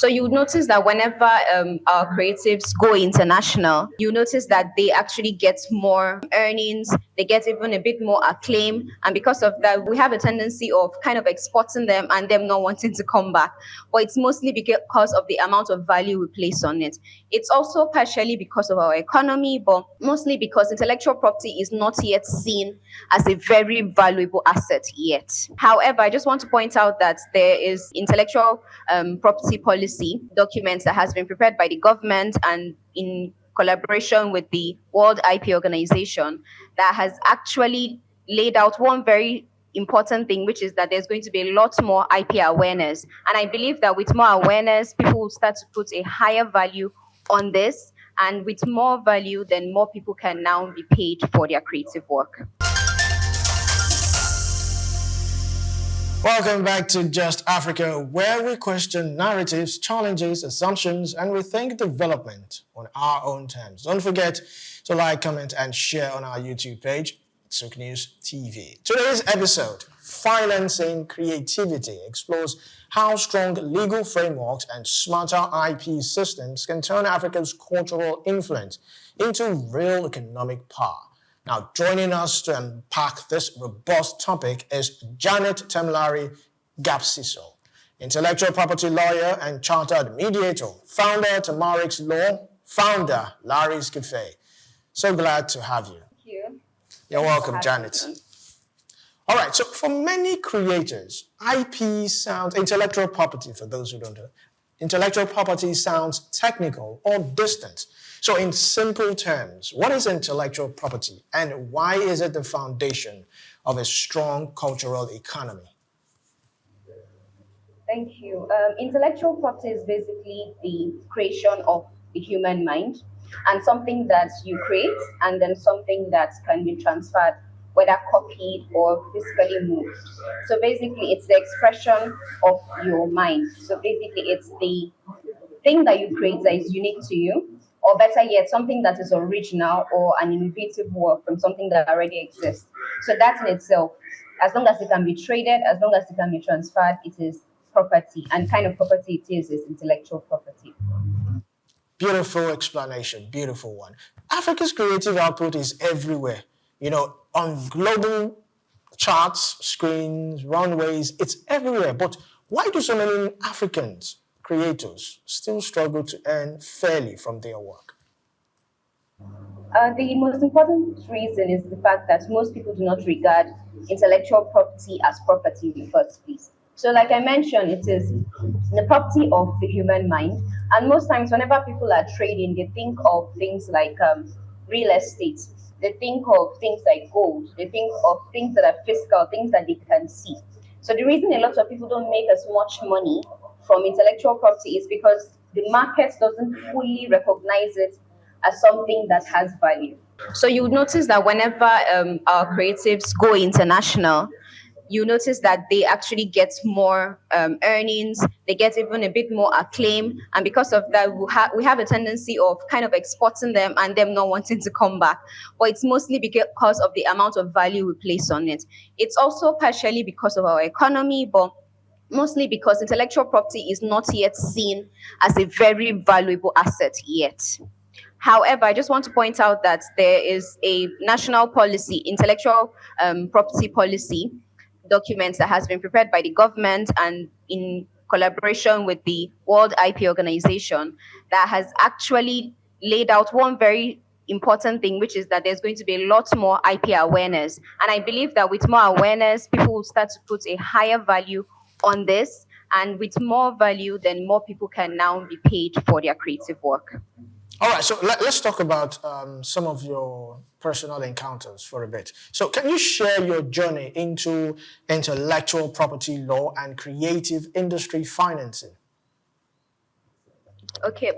So you would notice that whenever our creatives go international, you notice that they actually get more earnings, they get even a bit more acclaim. And because of that, we have a tendency of kind of exporting them and them not wanting to come back. But it's mostly because of the amount of value we place on it. It's also partially because of our economy, but mostly because intellectual property is not yet seen as a very valuable asset yet. However, I just want to point out that there is intellectual property policy documents that has been prepared by the government and in collaboration with the World IP Organization that has actually laid out one very important thing, which is that there's going to be a lot more IP awareness. And I believe that with more awareness, people will start to put a higher value on this. And with more value, then more people can now be paid for their creative work. Welcome back to Just Africa, where we question narratives, challenges, assumptions, and rethink development on our own terms. Don't forget to like, comment, and share on our YouTube page, Souk News TV. Today's episode, Financing Creativity, explores how strong legal frameworks and smarter IP systems can turn Africa's cultural influence into real economic power. Now, joining us to unpack this robust topic is Janet Temlari Gapsiso, intellectual property lawyer and chartered mediator, founder Tamarix Law, founder Larry's Cafe. So glad to have you. Thank you. You're welcome, Janet. All right, so for many creators, IP sounds, intellectual property, for those who don't know, intellectual property sounds technical or distant. So in simple terms, what is intellectual property and why is it the foundation of a strong cultural economy? Thank you. Intellectual property is basically the creation of the human mind and something that you create and then something that can be transferred, whether copied or physically moved. So basically, it's the expression of your mind. So basically, it's the thing that you create that is unique to you, or better yet, something that is original or an innovative work from something that already exists. So that in itself, as long as it can be traded, as long as it can be transferred, it is property. And kind of property it is intellectual property. Beautiful explanation, beautiful one. Africa's creative output is everywhere. On global charts, screens, runways, it's everywhere. But why do so many Africans creators still struggle to earn fairly from their work? The most important reason is the fact that most people do not regard intellectual property as property in the first place. So, like I mentioned, it is the property of the human mind. And most times, whenever people are trading, they think of things like real estate, they think of things like gold, they think of things that are physical, things that they can see. So, the reason a lot of people don't make as much money from intellectual property is because the market doesn't fully recognize it as something that has value. So you would notice that whenever our creatives go international, you notice that they actually get more earnings, they get even a bit more acclaim. And because of that, we have a tendency of kind of exporting them and them not wanting to come back. But it's mostly because of the amount of value we place on it. It's also partially because of our economy, but mostly because intellectual property is not yet seen as a very valuable asset yet. However, I just want to point out that there is a national policy, intellectual property policy document that has been prepared by the government and in collaboration with the World IP Organization that has actually laid out one very important thing, which is that there's going to be a lot more IP awareness. And I believe that with more awareness, people will start to put a higher value on this. And with more value, then more people can now be paid for their creative work. All right, so let's talk about some of your personal encounters for a bit. So can you share your journey into intellectual property law and creative industry financing? Okay,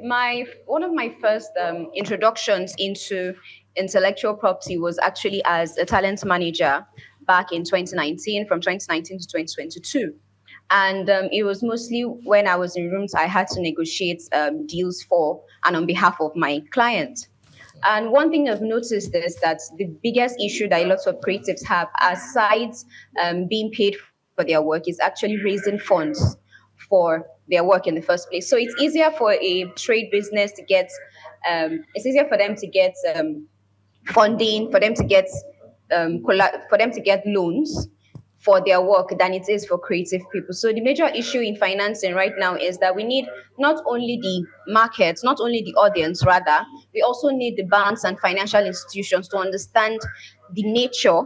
one of my first introductions into intellectual property was actually as a talent manager back in 2019, from 2019 to 2022. And it was mostly when I was in rooms I had to negotiate deals for and on behalf of my client. And one thing I've noticed is that the biggest issue that lots of creatives have, aside being paid for their work, is actually raising funds for their work in the first place. So it's easier for a trade business to get, it's easier for them to get funding, for them to get for them to get loans for their work than it is for creative people. So the major issue in financing right now is that we need not only the market, not only the audience, rather, we also need the banks and financial institutions to understand the nature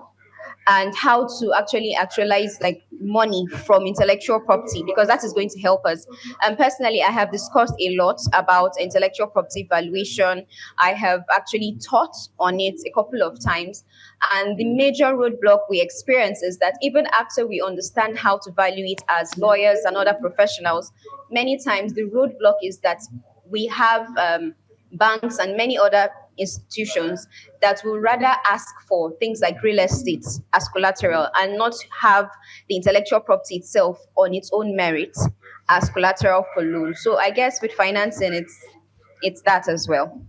and how to actually actualize like money from intellectual property, because that is going to help us. And personally, I have discussed a lot about intellectual property valuation. I have actually taught on it a couple of times, and the major roadblock we experience is that even after we understand how to value it as lawyers and other professionals, many times the roadblock is that we have banks and many other institutions that will rather ask for things like real estate as collateral and not have the intellectual property itself on its own merit as collateral for loan. So I guess with financing, it's that as well.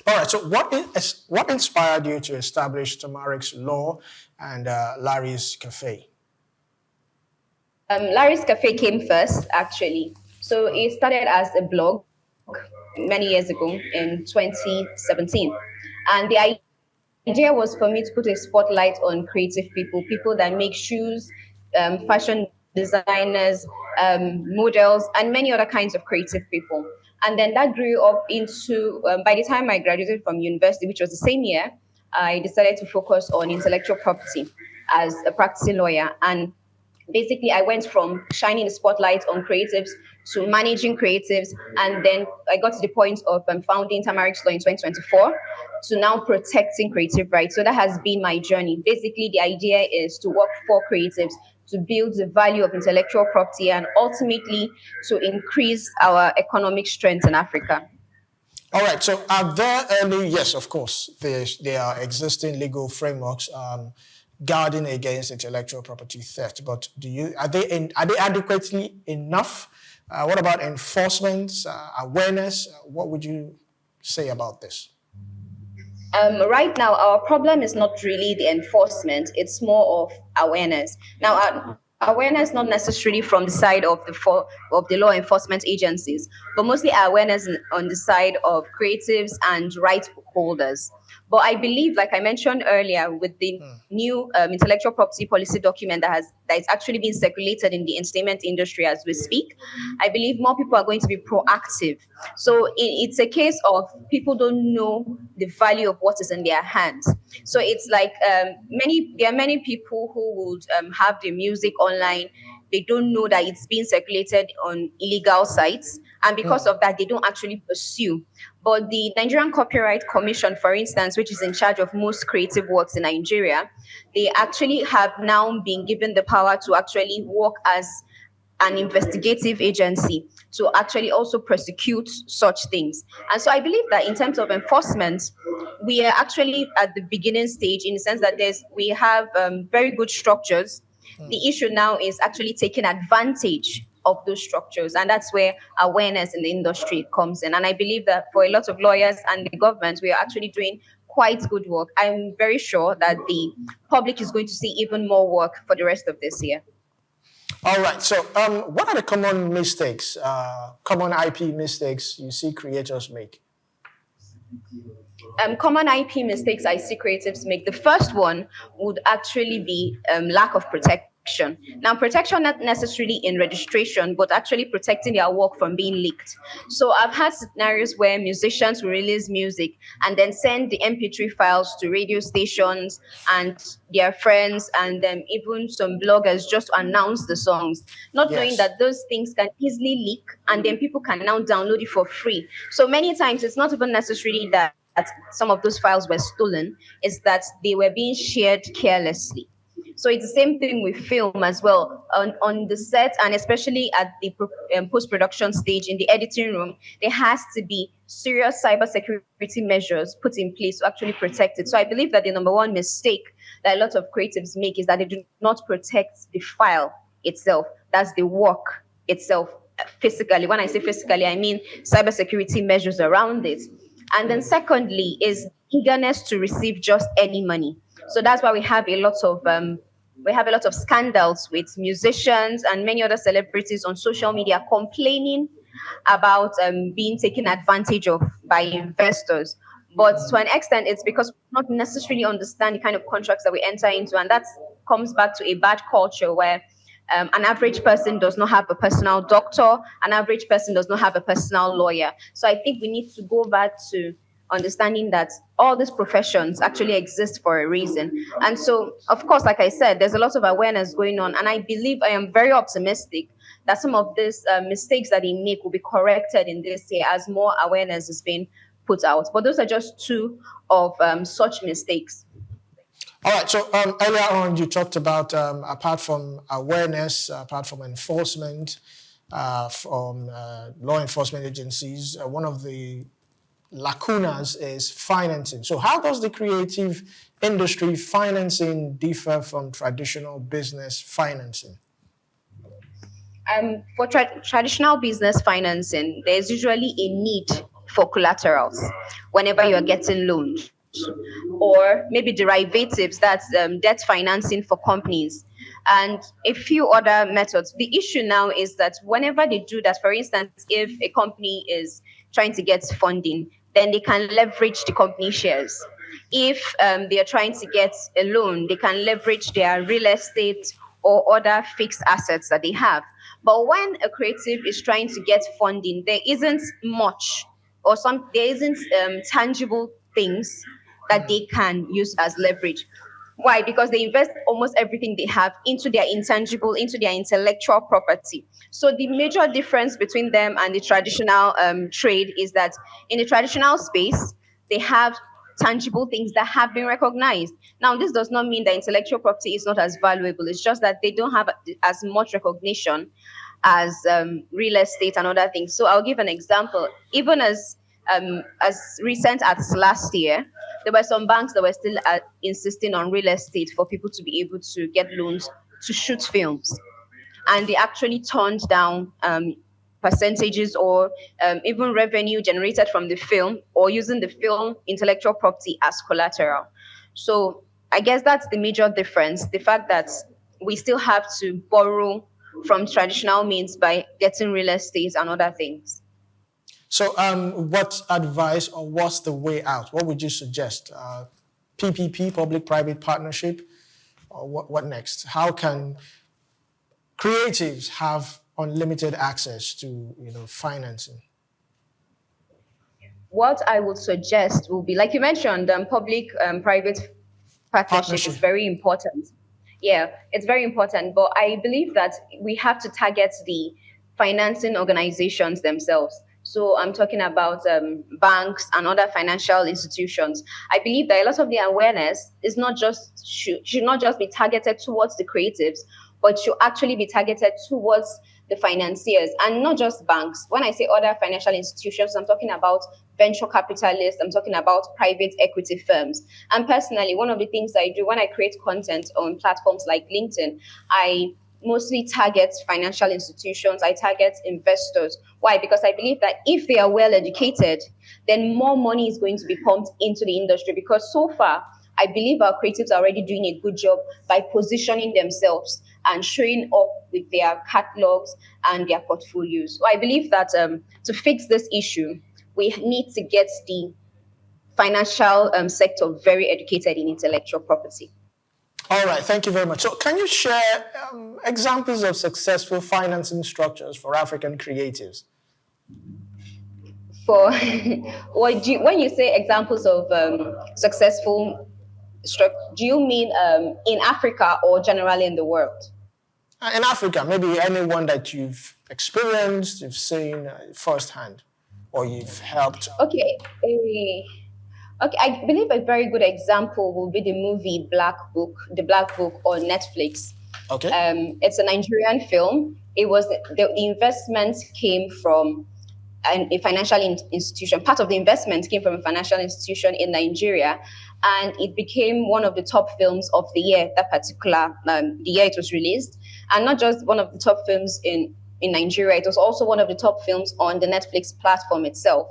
All right. So, what inspired you to establish Tamarik's Law and Larry's Cafe? Larry's Cafe came first, actually. So it started as a blog many years ago in 2017. And the idea was for me to put a spotlight on creative people, people that make shoes, fashion designers, models, and many other kinds of creative people. And then that grew up into, by the time I graduated from university, which was the same year, I decided to focus on intellectual property as a practicing lawyer. And basically I went from shining the spotlight on creatives to managing creatives, and then I got to the point of founding Tamarix Law in 2024 to now protecting creative rights. So that has been my journey. Basically, the idea is to work for creatives to build the value of intellectual property and ultimately to increase our economic strength in Africa. All right. So, are there any? Yes, of course. There are existing legal frameworks guarding against intellectual property theft. But are they adequately enough? What about enforcement, awareness? What would you say about this? Right now, our problem is not really the enforcement; it's more of awareness. Now, awareness not necessarily from the side of of the law enforcement agencies, but mostly awareness on the side of creatives and right holders. But I believe, like I mentioned earlier, with the new intellectual property policy document that is actually being circulated in the entertainment industry as we speak, I believe more people are going to be proactive. So it's a case of people don't know the value of what is in their hands. So it's like there are many people who would have the music online. They don't know that it's being circulated on illegal sites, and because of that, they don't actually pursue. But the Nigerian Copyright Commission, for instance, which is in charge of most creative works in Nigeria, they actually have now been given the power to actually work as an investigative agency to actually also prosecute such things. And so I believe that in terms of enforcement, we are actually at the beginning stage in the sense that we have very good structures. The issue now is actually taking advantage of those structures, and that's where awareness in the industry comes in. And I believe that for a lot of lawyers and the government, we are actually doing quite good work. I'm very sure that the public is going to see even more work for the rest of this year. All right. So, what are the common mistakes, common IP mistakes you see creators make? Common IP mistakes I see creatives make. The first one would actually be lack of protection. Now, protection not necessarily in registration, but actually protecting their work from being leaked. So I've had scenarios where musicians will release music and then send the MP3 files to radio stations and their friends and even some bloggers just to announce the songs, not knowing Yes. that those things can easily leak and then people can now download it for free. So many times it's not even necessarily that some of those files were stolen, it's that they were being shared carelessly. So it's the same thing with film as well. On the set and especially at the post-production stage in the editing room, there has to be serious cybersecurity measures put in place to actually protect it. So I believe that the number one mistake that a lot of creatives make is that they do not protect the file itself. That's the work itself physically. When I say physically, I mean cybersecurity measures around it. And then secondly is eagerness to receive just any money. So that's why we have a lot of We have a lot of scandals with musicians and many other celebrities on social media complaining about being taken advantage of by investors. But to an extent, it's because we not necessarily understand the kind of contracts that we enter into, and that comes back to a bad culture where an average person does not have a personal doctor, an average person does not have a personal lawyer. So I think we need to go back to understanding that all these professions actually exist for a reason. And so, of course, like I said, there's a lot of awareness going on. And I believe I am very optimistic that some of these mistakes that they make will be corrected in this year as more awareness is being put out. But those are just two of such mistakes. All right. So earlier on, you talked about apart from awareness, apart from enforcement, from law enforcement agencies, one of the lacunas is financing. So how does the creative industry financing differ from traditional business financing? For traditional business financing, there's usually a need for collaterals whenever you're getting loans, or maybe derivatives, that's debt financing for companies, and a few other methods. The issue now is that whenever they do that, for instance, if a company is trying to get funding, then they can leverage the company shares. If they are trying to get a loan, they can leverage their real estate or other fixed assets that they have. But when a creative is trying to get funding, there isn't much, or there isn't tangible things that they can use as leverage. Why? Because they invest almost everything they have into their intangible, into their intellectual property. So the major difference between them and the traditional trade is that in the traditional space, they have tangible things that have been recognized. Now, this does not mean that intellectual property is not as valuable. It's just that they don't have as much recognition as real estate and other things. So I'll give an example. Even as recent as last year, there were some banks that were still insisting on real estate for people to be able to get loans to shoot films, and they actually turned down percentages or even revenue generated from the film or using the film intellectual property as collateral. So I guess that's the major difference, the fact that we still have to borrow from traditional means by getting real estate and other things. So what advice or what's the way out? What would you suggest? PPP, public-private partnership, or what next? How can creatives have unlimited access to financing? What I would suggest will be, like you mentioned, public-private partnership is Partnership. very important. Yeah, it's very important. But I believe that we have to target the financing organizations themselves. So I'm talking about banks and other financial institutions. I believe that a lot of the awareness is not just should not just be targeted towards the creatives, but should actually be targeted towards the financiers and not just banks. When I say other financial institutions, I'm talking about venture capitalists, I'm talking about private equity firms. And personally, one of the things I do when I create content on platforms like LinkedIn, I mostly target financial institutions, I target investors. Why? Because I believe that if they are well educated, then more money is going to be pumped into the industry. Because so far, I believe our creatives are already doing a good job by positioning themselves and showing up with their catalogs and their portfolios. So I believe that to fix this issue, we need to get the financial sector very educated in intellectual property. All right, thank you very much. So can you share examples of successful financing structures for African creatives? For when you say examples of successful structure, do you mean in Africa or generally in the world? In Africa, maybe anyone that you've experienced, you've seen firsthand, or you've helped. Okay. Okay, I believe a very good example will be the movie Black Book, the Black Book on Netflix. Okay. It's a Nigerian film. It was the investment came from a financial institution. Part of the investment came from a financial institution in Nigeria, and it became one of the top films of the year. That particular the year it was released, and not just one of the top films in in Nigeria. It was also one of the top films on the Netflix platform itself,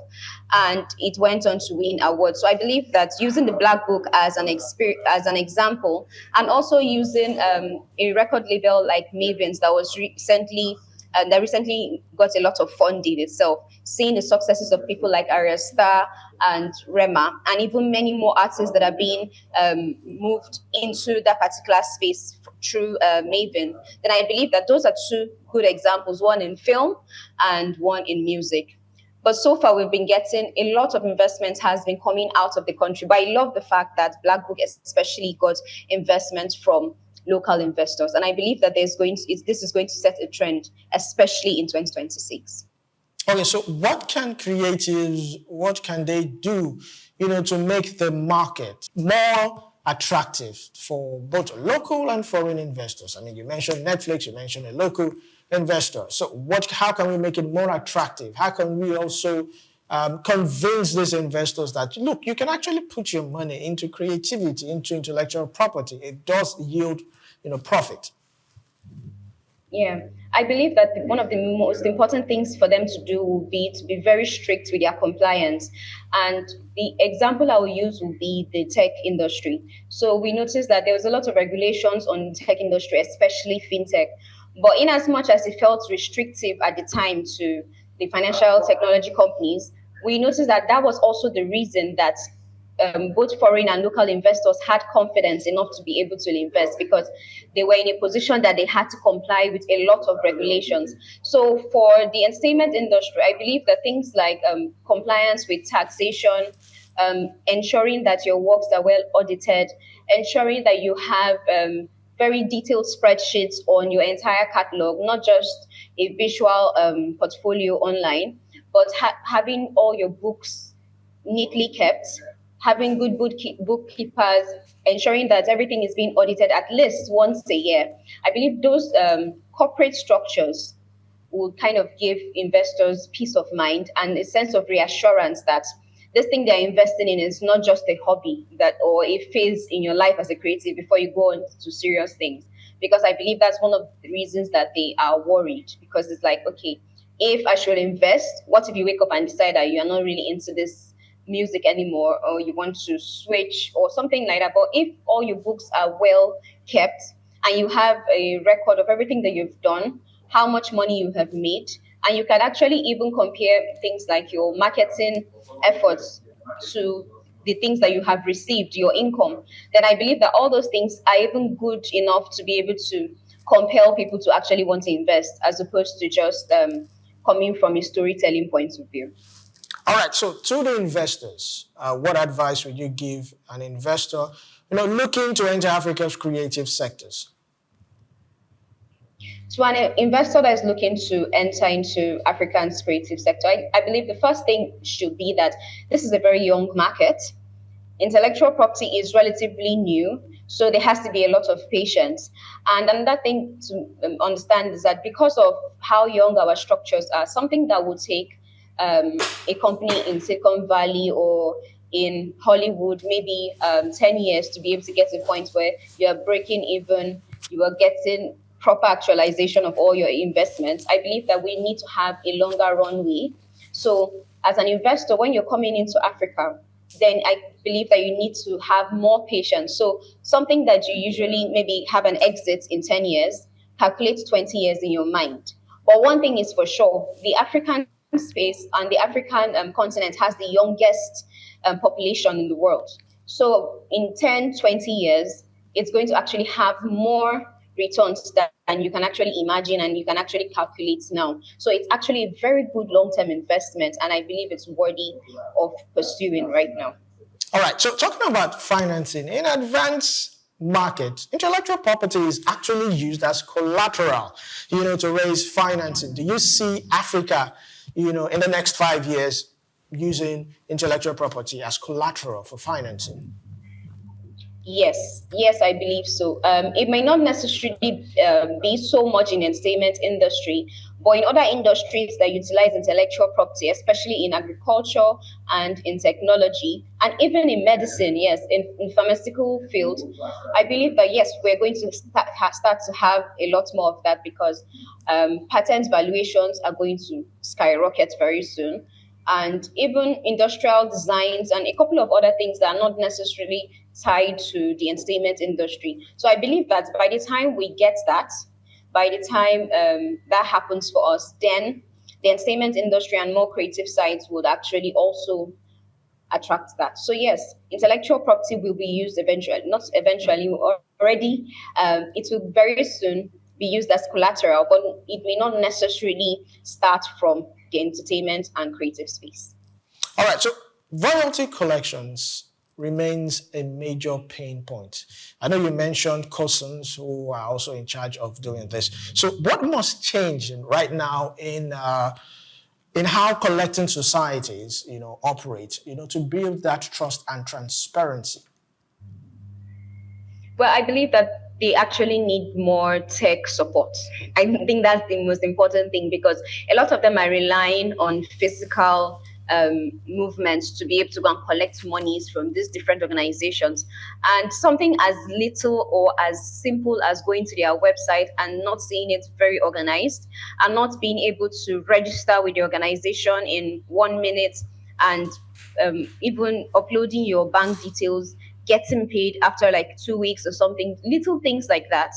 and it went on to win awards. So I believe that using the Black Book as as an example, and also using a record label like Mavens that recently got a lot of funding itself, seeing the successes of people like Arya Star and Rema, and even many more artists that are being moved into that particular space through Maven, then I believe that those are two good examples, one in film and one in music. But so far, we've been getting a lot of investment has been coming out of the country. But I love the fact that Black Book especially got investment from local investors, and I believe that this is going to set a trend, especially in 2026. Okay, so what can they do, to make the market more attractive for both local and foreign investors? I mean, you mentioned Netflix, you mentioned a local investor. So how can we make it more attractive? How can we also convince these investors that, look, you can actually put your money into creativity, into intellectual property. It does yield, profit. Yeah, I believe that one of the most important things for them to do will be to be very strict with their compliance. And the example I will use will be the tech industry. So we noticed that there was a lot of regulations on tech industry, especially fintech. But in as much as it felt restrictive at the time to the financial technology companies, we noticed that that was also the reason that both foreign and local investors had confidence enough to be able to invest because they were in a position that they had to comply with a lot of regulations. So, for the entertainment industry, I believe that things like compliance with taxation, ensuring that your works are well audited, ensuring that you have very detailed spreadsheets on your entire catalog, not just a visual portfolio online, but having all your books neatly kept, having good bookkeepers, ensuring that everything is being audited at least once a year. I believe those corporate structures will kind of give investors peace of mind and a sense of reassurance that this thing they're investing in is not just a hobby that or a phase in your life as a creative before you go on to serious things. Because I believe that's one of the reasons that they are worried because it's like, okay, if I should invest, what if you wake up and decide that you're not really into this music anymore or you want to switch or something like that? But if all your books are well kept and you have a record of everything that you've done, how much money you have made, and you can actually even compare things like your marketing efforts to the things that you have received, your income, then I believe that all those things are even good enough to be able to compel people to actually want to invest as opposed to just coming from a storytelling point of view. All right, so to the investors, what advice would you give an investor, looking to enter Africa's creative sectors? To an investor that is looking to enter into African's creative sector, I believe the first thing should be that this is a very young market. Intellectual property is relatively new, so there has to be a lot of patience. And another thing to understand is that because of how young our structures are, something that would take a company in Silicon Valley or in Hollywood maybe 10 years to be able to get to a point where you're breaking even, you are getting proper actualization of all your investments. I believe that we need to have a longer runway. So, as an investor, when you're coming into Africa, then I believe that you need to have more patience. So, something that you usually maybe have an exit in 10 years, calculate 20 years in your mind. But one thing is for sure, the African space and the African continent has the youngest population in the world. So, in 10, 20 years, it's going to actually have more returns than you can actually imagine and you can actually calculate now. So it's actually a very good long-term investment, and I believe it's worthy of pursuing right now. All right, so talking about financing, in advanced market, intellectual property is actually used as collateral, to raise financing. Do you see Africa, in the next 5 years using intellectual property as collateral for financing? Yes, I believe so. It may not necessarily be so much in entertainment industry, but in other industries that utilize intellectual property, especially in agriculture and in technology, and even in medicine, yes, in pharmaceutical field, I believe that yes, we're going to start to have a lot more of that because patent valuations are going to skyrocket very soon, and even industrial designs and a couple of other things that are not necessarily tied to the entertainment industry. So I believe that by the time we get that, by the time that happens for us, then the entertainment industry and more creative sides would actually also attract that. So yes, intellectual property will be used eventually, not eventually, already. It will very soon be used as collateral, but it may not necessarily start from the entertainment and creative space. All right, so royalty collections remains a major pain point. I know you mentioned cousins who are also in charge of doing this. So, what must change right now in how collecting societies, operate, to build that trust and transparency? Well, I believe that they actually need more tech support. I think that's the most important thing because a lot of them are relying on physical movements to be able to go and collect monies from these different organizations. And something as little or as simple as going to their website and not seeing it very organized and not being able to register with the organization in 1 minute and even uploading your bank details, getting paid after like 2 weeks or something, little things like that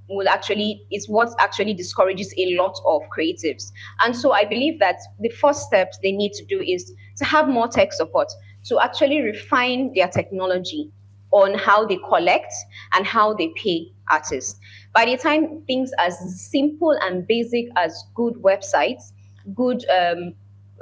will actually is what actually discourages a lot of creatives. And so I believe that the first steps they need to do is to have more tech support to actually refine their technology on how they collect and how they pay artists. By the time things as simple and basic as good websites, good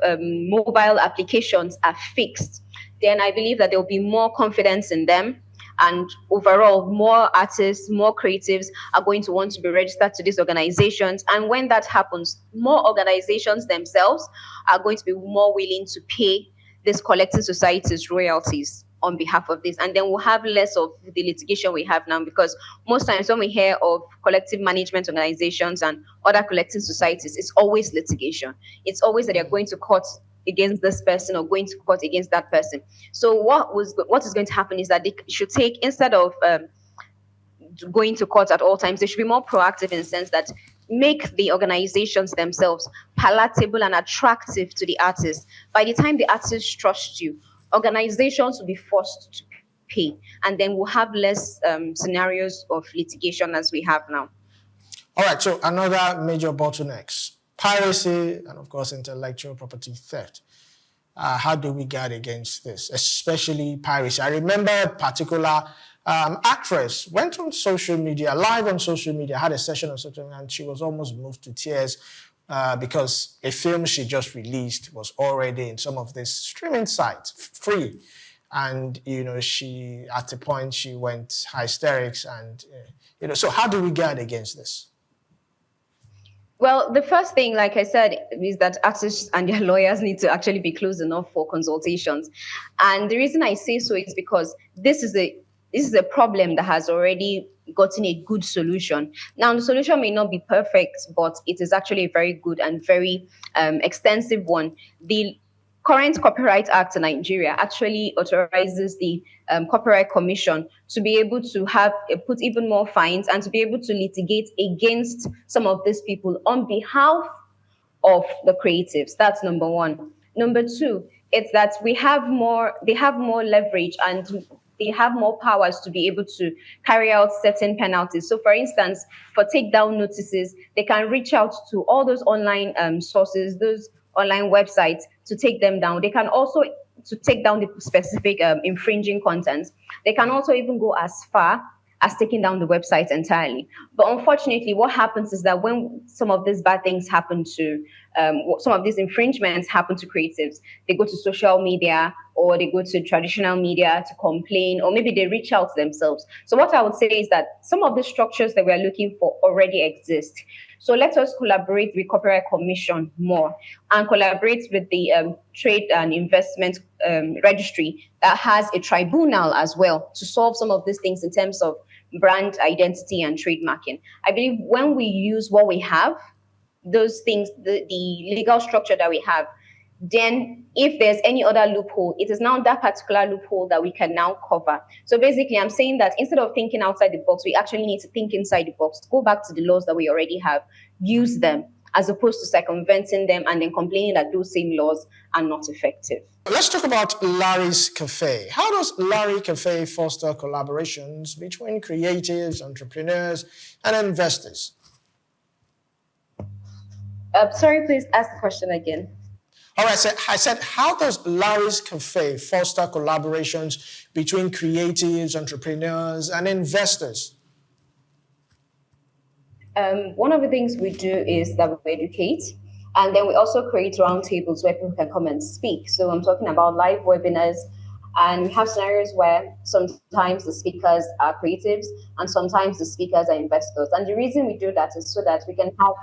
mobile applications are fixed, then I believe that there will be more confidence in them. And overall, more artists, more creatives are going to want to be registered to these organizations. And when that happens, more organizations themselves are going to be more willing to pay these collecting societies royalties on behalf of this. And then we'll have less of the litigation we have now because most times when we hear of collective management organizations and other collecting societies, it's always litigation. It's always that they're going to court against this person or going to court against that person. So what is going to happen is that they should take instead of going to court at all times, they should be more proactive in the sense that make the organizations themselves palatable and attractive to the artists. By the time the artists trust you, organizations will be forced to pay, and then we'll have less scenarios of litigation as we have now. All right, so another major bottlenecks piracy and, of course, intellectual property theft. How do we guard against this, especially piracy? I remember a particular actress went on social media, live on social media, had a session on social media, and she was almost moved to tears because a film she just released was already in some of these streaming sites free. And, she, at a point, she went hysterics. And, so how do we guard against this? Well, the first thing, like I said, is that artists and their lawyers need to actually be close enough for consultations. And the reason I say so is because this is a problem that has already gotten a good solution. Now, the solution may not be perfect, but it is actually a very good and very extensive one. The current Copyright Act in Nigeria actually authorizes the Copyright Commission to be able to have put even more fines and to be able to litigate against some of these people on behalf of the creatives. That's number one. Number two, it's that they have more leverage and they have more powers to be able to carry out certain penalties. So, for instance, for takedown notices, they can reach out to all those online sources, those online websites to take them down. They can also to take down the specific infringing content. They can also even go as far as taking down the website entirely. But unfortunately, what happens is that when some of these bad things happen to, some of these infringements happen to creatives, they go to social media or they go to traditional media to complain, or maybe they reach out themselves. So what I would say is that some of the structures that we are looking for already exist. So let us collaborate with Copyright Commission more and collaborate with the Trade and Investment Registry that has a tribunal as well to solve some of these things in terms of brand identity and trademarking. I believe when we use what we have, those things, the legal structure that we have, then if there's any other loophole, it is now that particular loophole that we can now cover. So basically, I'm saying that instead of thinking outside the box, we actually need to think inside the box, go back to the laws that we already have, use them, as opposed to circumventing them and then complaining that those same laws are not effective. Let's talk about Larry's Cafe. How does Larry Cafe foster collaborations between creatives, entrepreneurs, and investors? Sorry, please ask the question again. All right, so I said, how does Larry's Cafe foster collaborations between creatives, entrepreneurs, and investors? One of the things we do is that we educate, and then we also create roundtables where people can come and speak. So I'm talking about live webinars, and we have scenarios where sometimes the speakers are creatives and sometimes the speakers are investors. And the reason we do that is so that we can have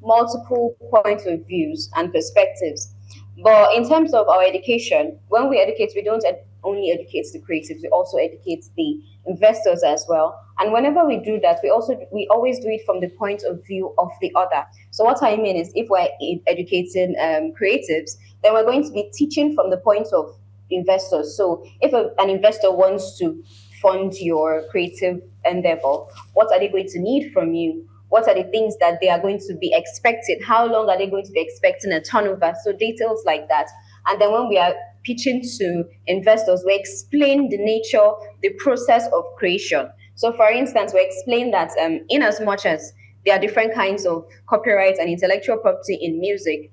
multiple points of views and perspectives. But in terms of our education, when we educate, we don't only educate the creatives, we also educate the investors as well. And whenever we do that, we always do it from the point of view of the other. So what I mean is, if we're educating creatives, then we're going to be teaching from the point of investors. So if an investor wants to fund your creative endeavor, what are they going to need from you? What are the things that they are going to be expecting? How long are they going to be expecting a turnover? So details like that. And then when we are pitching to investors, we explain the nature, the process of creation. So for instance, we explain that in as much as there are different kinds of copyright and intellectual property in music,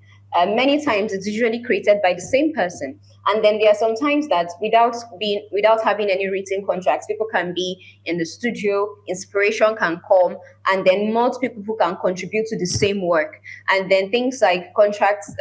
many times it's usually created by the same person. And then there are some times that without having any written contracts, people can be in the studio, inspiration can come, and then multiple people can contribute to the same work. And then things like contracts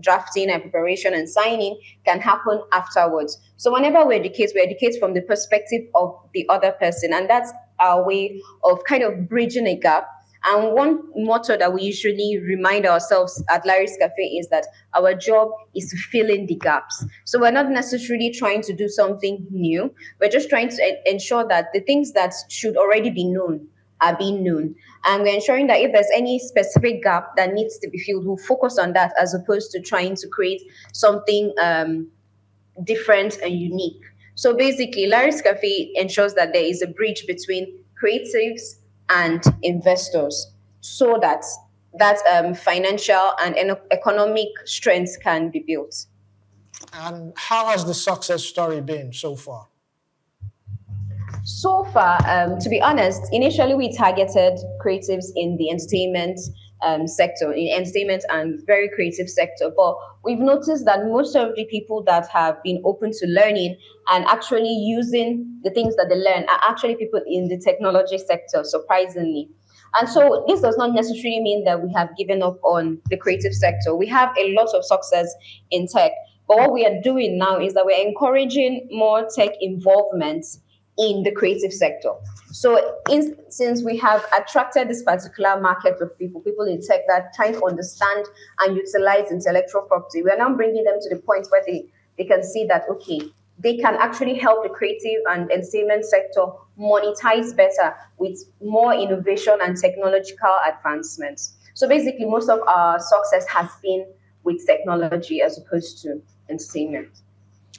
drafting and preparation and signing can happen afterwards. So whenever we educate from the perspective of the other person, and that's our way of kind of bridging a gap. And one motto that we usually remind ourselves at Larry's Cafe is that our job is to fill in the gaps. So we're not necessarily trying to do something new. We're just trying to ensure that the things that should already be known are being known. And we're ensuring that if there's any specific gap that needs to be filled, we'll focus on that as opposed to trying to create something different and unique. So basically, Larry's Cafe ensures that there is a bridge between creatives and investors, so that financial and economic strength can be built. And how has the success story been so far? So far, to be honest, initially we targeted creatives in the entertainment sector, in entertainment and very creative sector. But we've noticed that most of the people that have been open to learning and actually using the things that they learn are actually people in the technology sector, surprisingly. And so this does not necessarily mean that we have given up on the creative sector. We have a lot of success in tech. But what we are doing now is that we're encouraging more tech involvement in the creative sector. So since we have attracted this particular market of people in tech that are trying to understand and utilize intellectual property, we are now bringing them to the point where they can see that, okay, they can actually help the creative and entertainment sector monetize better with more innovation and technological advancements. So basically, most of our success has been with technology as opposed to entertainment.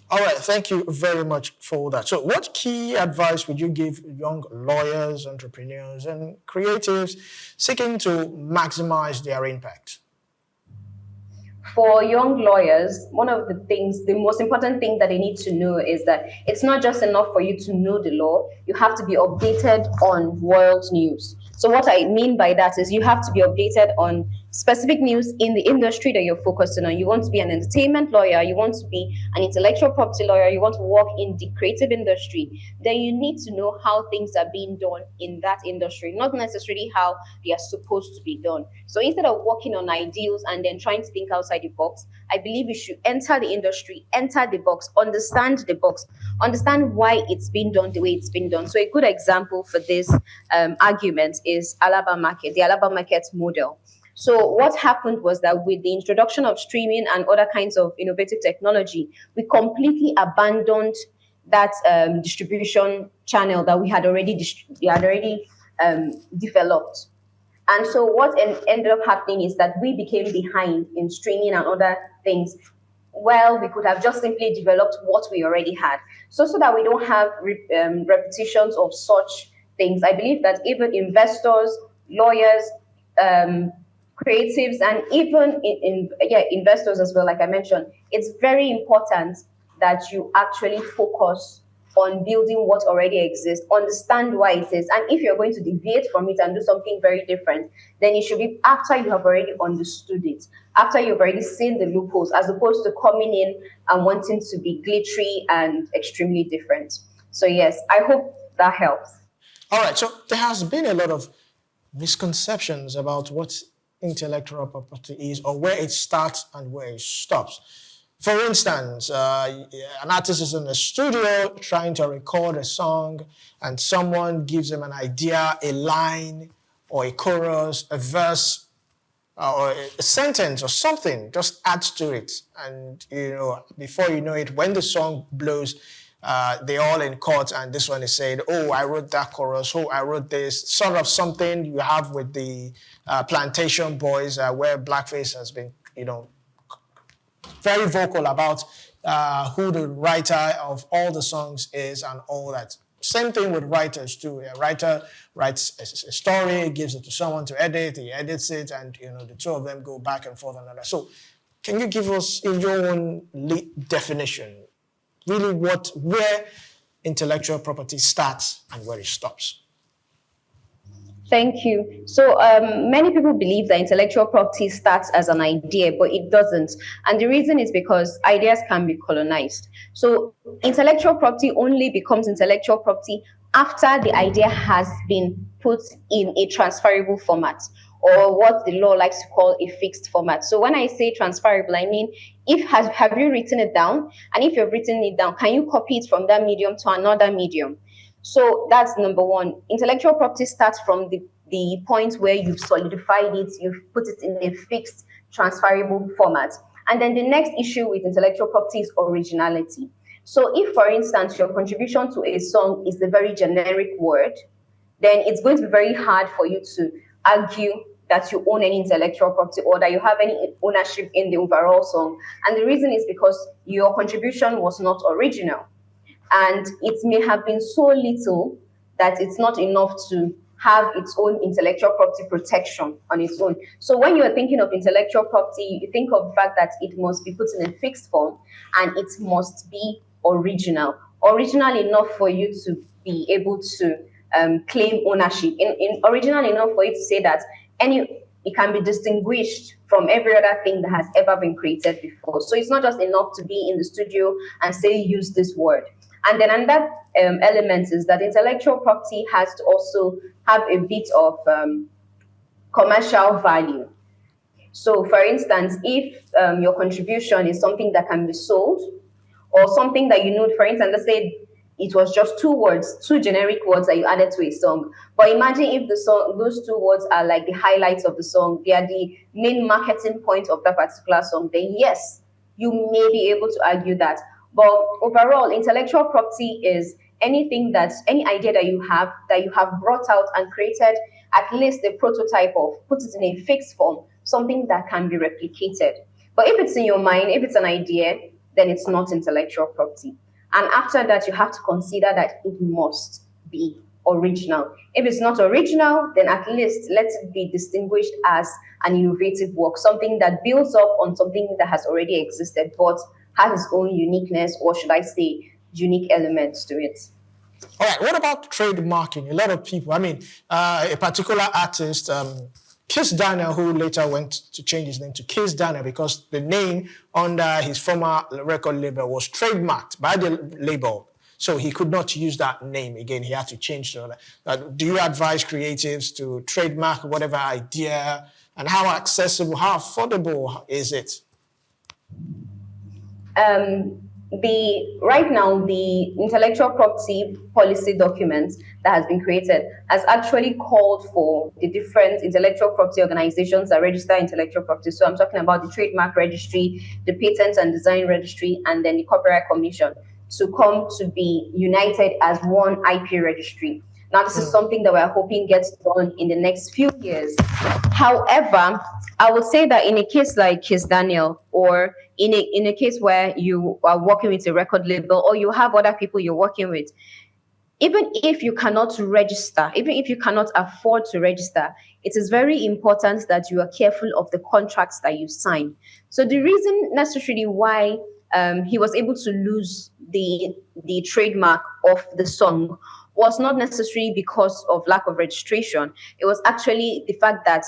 All right, thank you very much for that. So what key advice would you give young lawyers, entrepreneurs, and creatives seeking to maximize their impact? For young lawyers, one of the most important thing that they need to know is that it's not just enough for you to know the law, you have to be updated on world news. So what I mean by that is you have to be updated on specific news in the industry that you're focusing on. You want to be an entertainment lawyer, you want to be an intellectual property lawyer, you want to work in the creative industry, then you need to know how things are being done in that industry, not necessarily how they are supposed to be done. So instead of working on ideals and then trying to think outside the box, I believe you should enter the industry, enter the box, understand why it's been done the way it's been done. So a good example for this argument is Alaba Market, the Alaba Market model. So what happened was that with the introduction of streaming and other kinds of innovative technology, we completely abandoned that distribution channel that we had already developed. And so what ended up happening is that we became behind in streaming and other things. Well, we could have just simply developed what we already had. So that we don't have repetitions of such things. I believe that even investors, lawyers, um, creatives, and even investors as well, like I mentioned, it's very important that you actually focus on building what already exists, understand why it is. And if you're going to deviate from it and do something very different, then it should be after you have already understood it, after you've already seen the loopholes, as opposed to coming in and wanting to be glittery and extremely different. So, yes, I hope that helps. All right, so there has been a lot of misconceptions about what intellectual property is or where it starts and where it stops. For instance, an artist is in the studio trying to record a song, and someone gives him an idea, a line, or a chorus, a verse, or a sentence, or something. Just adds to it, and before you know it, when the song blows, they're all in court, and this one is saying, "Oh, I wrote that chorus. Oh, I wrote this." Sort of something you have with the Plantation Boys, where blackface has been, very vocal about who the writer of all the songs is and all that. Same thing with writers too. A writer writes a story, gives it to someone to edit, he edits it, and the two of them go back and forth and all that. So, can you give us, in your own definition, really where intellectual property starts and where it stops? Thank you. So many people believe that intellectual property starts as an idea, but it doesn't. And the reason is because ideas can be colonized. So intellectual property only becomes intellectual property after the idea has been put in a transferable format, or what the law likes to call a fixed format. So when I say transferable, I mean, have you written it down? And if you've written it down, can you copy it from that medium to another medium? So that's number one. Intellectual property starts from the point where you've solidified it, you've put it in a fixed, transferable format. And then the next issue with intellectual property is originality. So if, for instance, your contribution to a song is a very generic word, then it's going to be very hard for you to argue that you own any intellectual property or that you have any ownership in the overall song. And the reason is because your contribution was not original. And it may have been so little that it's not enough to have its own intellectual property protection on its own. So when you're thinking of intellectual property, you think of the fact that it must be put in a fixed form and it must be original enough for you to be able to claim ownership, in original enough for you to say that it can be distinguished from every other thing that has ever been created before. So it's not just enough to be in the studio and say, use this word. And then another element is that intellectual property has to also have a bit of commercial value. So, for instance, if your contribution is something that can be sold, or something that for instance, let's say it was just two generic words that you added to a song. But imagine if those two words are like the highlights of the song, they are the main marketing point of that particular song, then yes, you may be able to argue that. But overall, intellectual property is any idea that you have brought out and created at least a prototype of, put it in a fixed form, something that can be replicated. But if it's in your mind, if it's an idea, then it's not intellectual property. And after that, you have to consider that it must be original. If it's not original, then at least let it be distinguished as an innovative work, something that builds up on something that has already existed, but has its own uniqueness, or should I say, unique elements to it. All right, what about trademarking? A lot of people, a particular artist Kiss Daniel, who later went to change his name to Kiss Daniel because the name under his former record label was trademarked by the label. So he could not use that name again. He had to change to that. Do you advise creatives to trademark whatever idea? And how accessible, how affordable is it? The right now the intellectual property policy document that has been created has actually called for the different intellectual property organizations that register intellectual property. So I'm talking about the trademark registry, the patent and design registry, and then the copyright commission to come to be united as one IP registry. Now, this is something that we're hoping gets done in the next few years. However, I would say that in a case like Kiss Daniel, or in a case where you are working with a record label, or you have other people you're working with, even if you cannot register, even if you cannot afford to register, it is very important that you are careful of the contracts that you sign. So the reason necessarily why he was able to lose the trademark of the song was not necessarily because of lack of registration. It was actually the fact that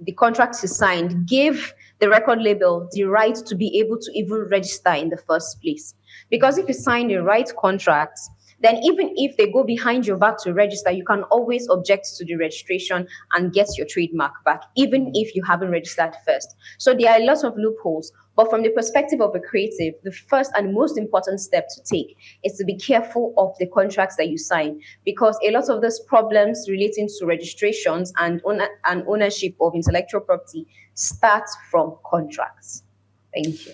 the contract he signed gave the record label the right to be able to even register in the first place. Because if you sign the right contracts, then even if they go behind your back to register, you can always object to the registration and get your trademark back, even if you haven't registered first. So there are lots of loopholes. But from the perspective of a creative, the first and most important step to take is to be careful of the contracts that you sign, because a lot of those problems relating to registrations and ownership of intellectual property start from contracts. Thank you.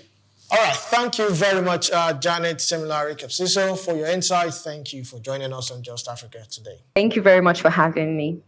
All right, thank you very much, Janet Temlari Kapsiso, for your insight. Thank you for joining us on Just Africa today. Thank you very much for having me.